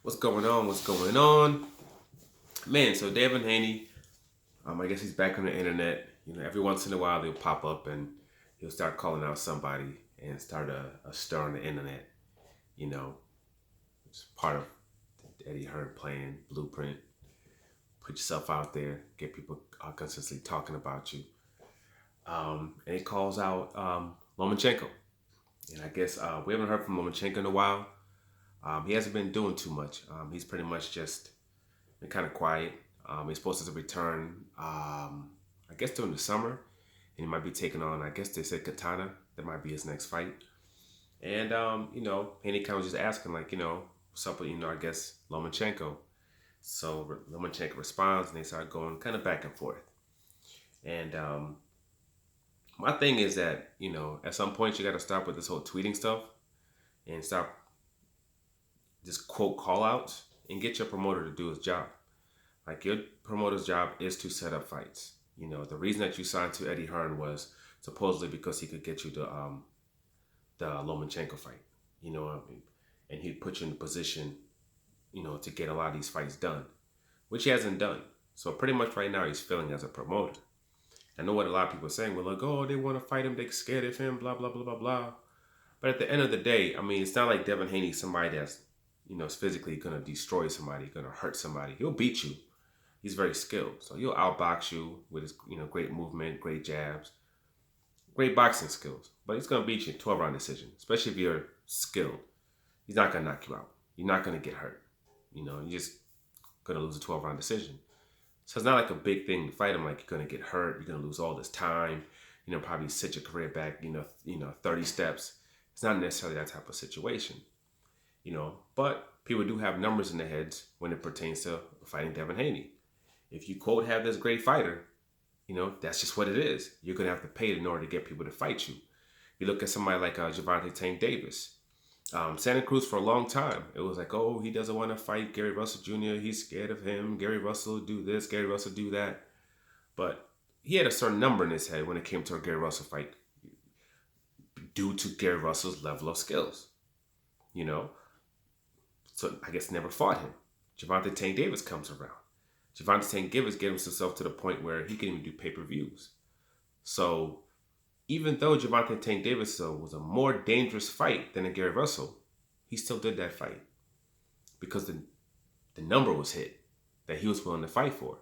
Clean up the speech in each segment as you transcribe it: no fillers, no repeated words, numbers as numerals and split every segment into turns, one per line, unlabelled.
What's going on? What's going on? Man, so Devin Haney, I guess he's back on the internet. Every once in a while they'll pop up and he'll start calling out somebody and start a stir on the internet. You know, it's part of the Eddie Hearn plan, blueprint. Put yourself out there, get people consistently talking about you. And he calls out Lomachenko. And I guess we haven't heard from Lomachenko in a while. He hasn't been doing too much. He's pretty much just been kind of quiet. He's supposed to return, I guess, during the summer, and he might be taking on, I guess they said Katana. That might be his next fight. And Haney kind of just asking, like, what's up with, I guess Lomachenko. So Lomachenko responds, and they start going kind of back and forth. And my thing is that at some point you got to stop with this whole tweeting stuff and stop just quote call outs and get your promoter to do his job. Like your promoter's job is to set up fights. The reason that you signed to Eddie Hearn was supposedly because he could get you the Lomachenko fight. You know what I mean? And he'd put you in a position, to get a lot of these fights done, which he hasn't done. So pretty much right now he's failing as a promoter. I know what a lot of people are saying. Well, like, oh, they want to fight him, they're scared of him, blah, blah, blah, blah, blah. But at the end of the day, I mean, it's not like Devin Haney's somebody that's, is physically going to destroy somebody, going to hurt somebody. He'll beat you. He's very skilled. So he'll outbox you with his, great movement, great jabs, great boxing skills. But he's going to beat you in 12-round decision, especially if you're skilled. He's not going to knock you out. You're not going to get hurt. You're just going to lose a 12-round decision. So it's not like a big thing to fight him. Like you're going to get hurt. You're going to lose all this time. Probably set your career back, 30 steps. It's not necessarily that type of situation. But people do have numbers in their heads when it pertains to fighting Devin Haney. If you quote have this great fighter, that's just what it is. You're gonna have to pay it in order to get people to fight you. You look at somebody like Gervonta Tank Davis. Santa Cruz for a long time, it was like, oh, he doesn't want to fight Gary Russell Jr. He's scared of him. Gary Russell do this, Gary Russell do that. But he had a certain number in his head when it came to a Gary Russell fight due to Gary Russell's level of skills. So I guess never fought him. Gervonta Tank Davis comes around. Gervonta Tank Davis gets himself to the point where he can even do pay-per-views. So even though Gervonta Tank Davis was a more dangerous fight than a Gary Russell, he still did that fight because the number was hit that he was willing to fight for.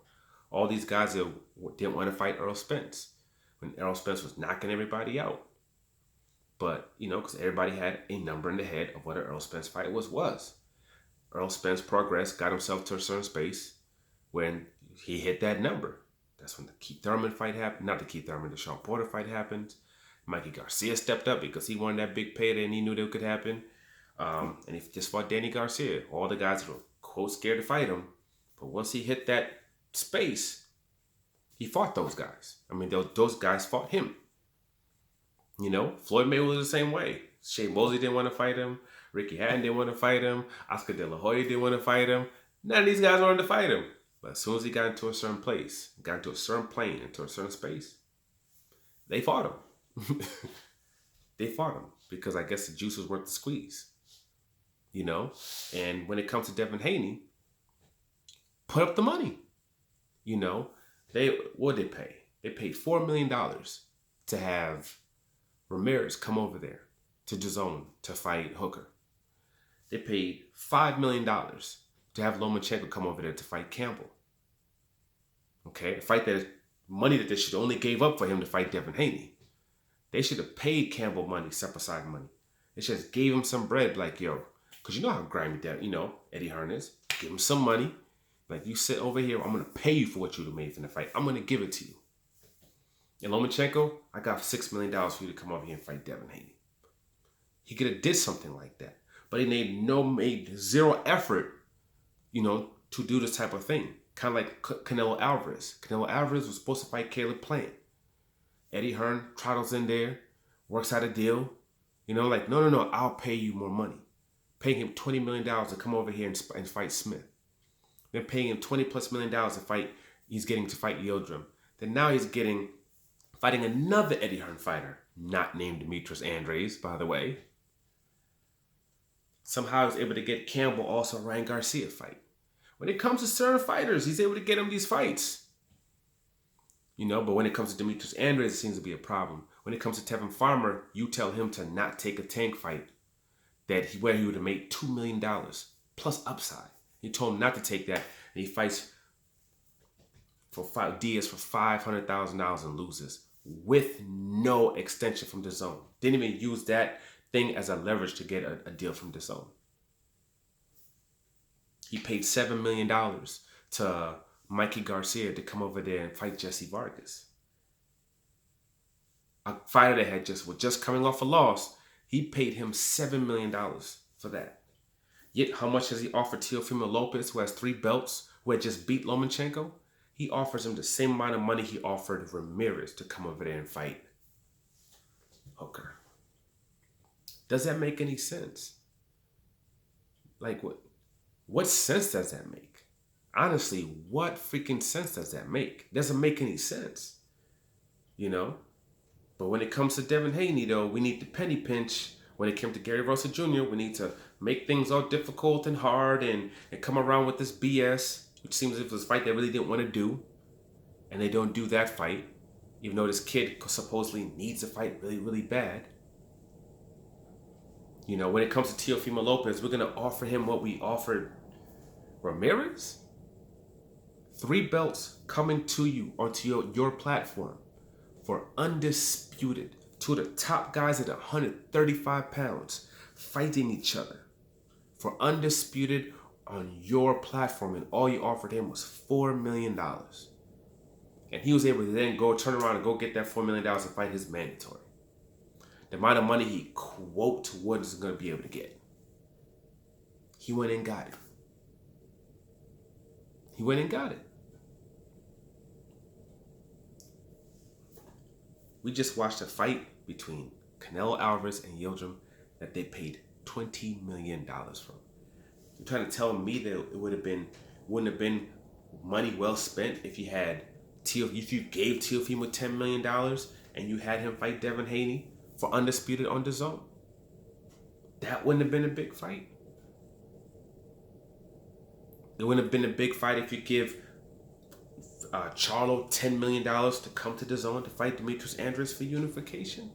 All these guys that didn't want to fight Errol Spence when Errol Spence was knocking everybody out. But, because everybody had a number in the head of what an Errol Spence fight was. Errol Spence progressed, got himself to a certain space when he hit that number. That's when the Keith Thurman fight happened. Not the Keith Thurman, the Sean Porter fight happened. Mikey Garcia stepped up because he wanted that big payday and he knew that could happen. And he just fought Danny Garcia. All the guys were, quote, scared to fight him. But once he hit that space, he fought those guys. I mean, those guys fought him. Floyd Mayweather was the same way. Shea Mosley didn't want to fight him. Ricky Hatton didn't want to fight him. Oscar De La Hoya didn't want to fight him. None of these guys wanted to fight him. But as soon as he got into a certain place, got into a certain plane, into a certain space, they fought him. They fought him because I guess the juice was worth the squeeze. And when it comes to Devin Haney, put up the money. What did they pay? They paid $4 million to have Ramirez come over there to DAZN to fight Hooker. They paid $5 million to have Lomachenko come over there to fight Campbell. Okay, a fight that money that they should only gave up for him to fight Devin Haney. They should have paid Campbell money, step aside money. They should have gave him some bread, like, yo, because you know how grimy that, Eddie Hearn is. Give him some money. Like, you sit over here, I'm going to pay you for what you would have made from the fight. I'm going to give it to you. And Lomachenko, I got $6 million for you to come over here and fight Devin Haney. He could have did something like that. But he made zero effort, to do this type of thing. Kind of like Canelo Alvarez. Canelo Alvarez was supposed to fight Caleb Plant. Eddie Hearn trottles in there, works out a deal. No, I'll pay you more money. Paying him $20 million to come over here and fight Smith. Then paying him $20+ million to fight, he's getting to fight Yildirim. Then now he's fighting another Eddie Hearn fighter, not named Demetrius Andres, by the way. Somehow he was able to get Campbell also a Ryan Garcia fight. When it comes to certain fighters, he's able to get him these fights. But when it comes to Demetrius Andrade, it seems to be a problem. When it comes to Tevin Farmer, you tell him to not take a Tank fight where he would have made $2 million plus upside. You told him not to take that, and he fights Diaz for $500,000 and loses with no extension from DAZN. Didn't even use that thing as a leverage to get a deal from DAZN. He paid $7 million to Mikey Garcia to come over there and fight Jesse Vargas. A fighter that was just coming off a loss, he paid him $7 million for that. Yet, how much has he offered Teofimo Lopez, who has 3 belts, who had just beat Lomachenko? He offers him the same amount of money he offered Ramirez to come over there and fight Hooker. Does that make any sense? Like, what sense does that make? Honestly, what freaking sense does that make? It doesn't make any sense. But when it comes to Devin Haney, though, we need the penny pinch. When it came to Gary Russell Jr., we need to make things all difficult and hard and come around with this BS, which seems as if it was a fight they really didn't want to do. And they don't do that fight, even though this kid supposedly needs a fight really, really bad. When it comes to Teofimo Lopez, we're going to offer him what we offered Ramirez? 3 belts coming to you onto your platform for undisputed. 2 of the top guys at 135 pounds fighting each other for undisputed on your platform, and all you offered him was $4 million. And he was able to then turn around and go get that $4 million and fight his mandatory. The amount of money he was going to be able to get. He went and got it. We just watched a fight between Canelo Alvarez and Yildirim that they paid $20 million from. You're trying to tell me that it wouldn't have been money well spent if you gave Teofimo $10 million and you had him fight Devin Haney for undisputed on DAZN? That wouldn't have been a big fight. It wouldn't have been a big fight if you give Charlo $10 million to come to DAZN to fight Demetrius Andrade for unification.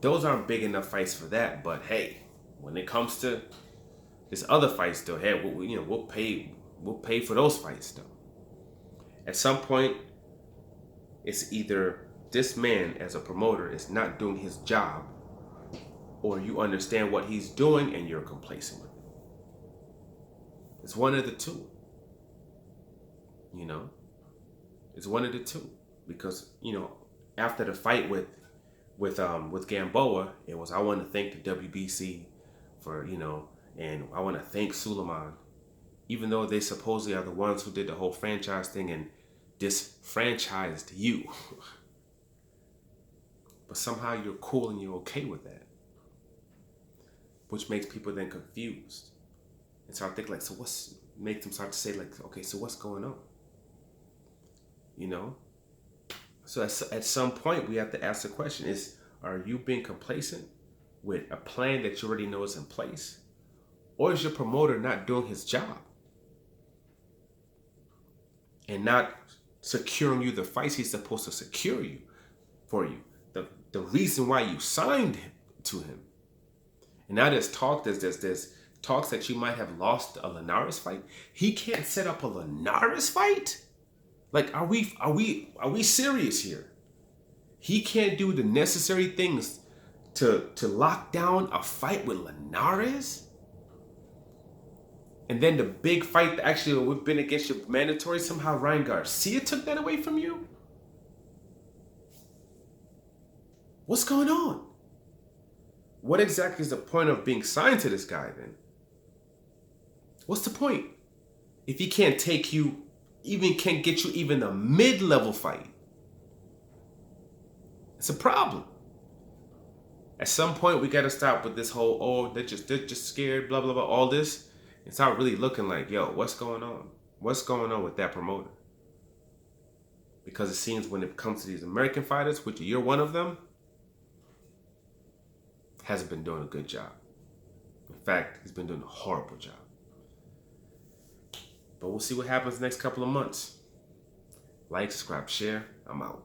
Those aren't big enough fights for that, but hey, when it comes to this other fights, though, hey, we'll pay for those fights, though. At some point, it's either this man as a promoter is not doing his job, or you understand what he's doing and you're complacent with it. It's one of the two. It's one of the two, because after the fight with Gamboa, it was, I want to thank the WBC for and I want to thank Suleiman, even though they supposedly are the ones who did the whole franchise thing and disfranchised you. But somehow you're cool and you're okay with that, which makes people then confused. And so I think makes them start to say okay, so what's going on? So at some point we have to ask the question are you being complacent with a plan that you already know is in place? Or is your promoter not doing his job and not securing you the fights he's supposed to secure you for you? The reason why you signed to him. And now there's talks that you might have lost a Linares fight. He can't set up a Linares fight? Like, are we serious here? He can't do the necessary things to lock down a fight with Linares? And then the big fight that actually would have been against your mandatory, somehow Ryan Garcia took that away from you? What's going on? What exactly is the point of being signed to this guy then? What's the point? If he can't take you, even can't get you even a mid-level fight. It's a problem. At some point, we got to stop with this whole, they're just scared, blah, blah, blah, all this. And start really looking like, yo, what's going on? What's going on with that promoter? Because it seems when it comes to these American fighters, which you're one of them, hasn't been doing a good job. fact, he's been doing a horrible job. But we'll see what happens the next couple of months. Like, subscribe, share. I'm out.